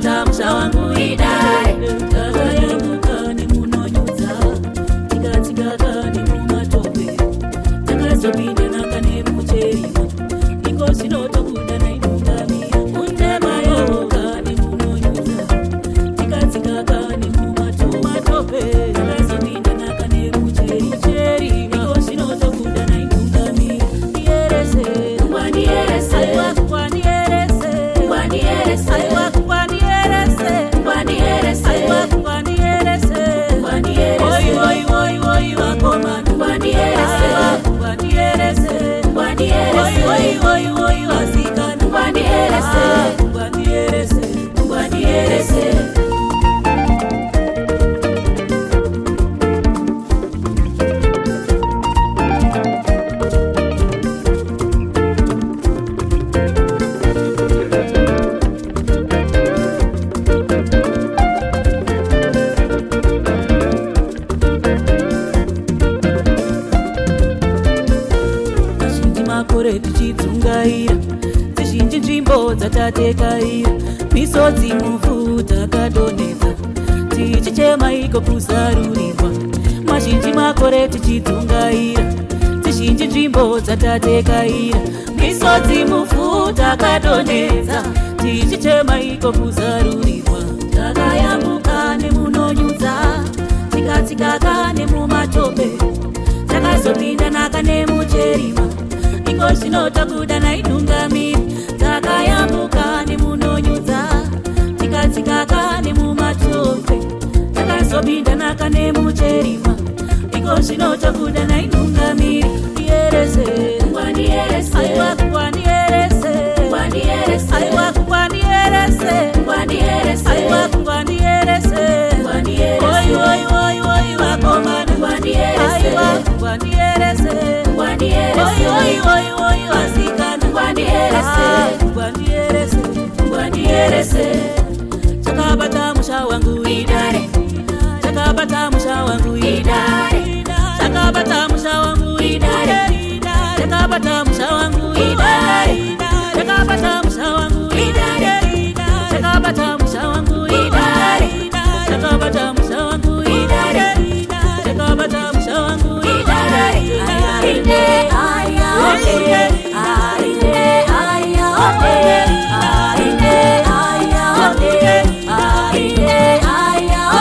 takabata musha wangu idare, takayambuka nemunonyudza, tikatsika nemumatope, takazopinda naka nemucherima, iko zvinotobuda nainungamira, unemayoka nemunonyudza, tikatsika nemumatope, takazopinda naka nemucherima, iko zvinotobuda nainungamira, ierese ngwanierese ngwanierese ngwanierese ngwanierese ngwanierese ngwanierese ngwanierese oi oi oi oi wakomana ngwanierese ngwanierese ngwanierese oi oi oi wasikana ngwanierese ngwanierese ngwanierese. Makore tichidzungaira dzizhinji nzvimbo dzatatekaira, misodzi muvhu takadonhedza tichichema iko kuzarurirwa. Mazhinji makore tichidzungaira dzizhinji nzvimbo dzatatekaira, misodzi muvhu takadonhedza tichichema iko kuzarurirwa. Takayambuka nemunonyudza, tikatsika nemumatope, takazopinda naka nemucherima, iko zvinotobuda nainungamiri. Takayambuka nemunonyudza, tikatsika nemumatope, takazopinda naka nemucherima, iko zvinotobuda nainungamiri. Ierese ngwanierese aiwa ngwanierese ngwanierese aiwa ngwanierese ngwanierese aiwa ngwanierese ngwanierese oi oi oi oi wakomana ngwanierese aiwa ngwanierese ngwanierese oi oi oi oi wasikana ngwanierese ngwanierese ngwanierese. Takabata musha wangu idare, takabata musha wangu idare, takabata musha wangu idare, takabata musha wangu idare, takabata musha wangu idare, takabata musha wangu idare, takabata musha wangu idare, takabata musha wangu idare. Arinde aya arinde aya arinde aya arinde aya arinde aya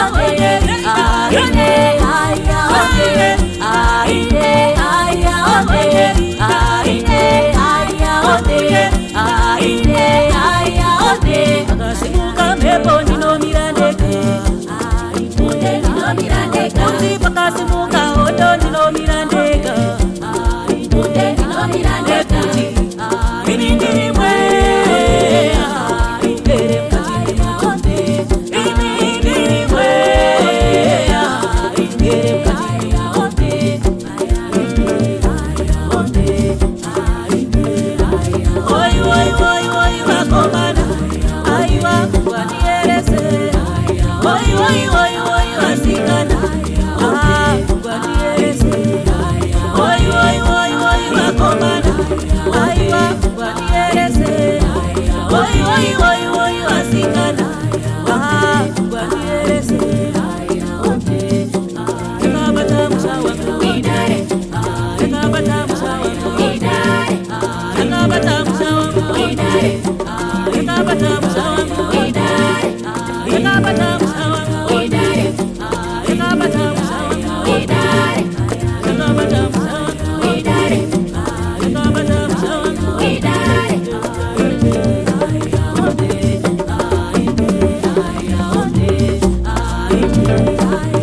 arinde aya akasimuka mhepo ndinomirandeka, kuti pakasimuka hondo ndinomirandeka, nekuti ini ndiri mweya ere mukati memutonde, ini ndiri mweya ere mukati memutonde. Oi oi oi oi wakomana aiwa ngwanierese oi oi oi oi wasikana ngwanierese oi oi oi oi wakomana aiwa ngwanierese oi oi oi oi wasikana ngwanierese. Takabata musha wangu idare, takabata musha wangu idare, takabata musha wangu idare, takabata musha wangu idare, takabata musha wangu idare, takabata musha wangu idare, takabata musha wangu idare, takabata musha wangu idare. I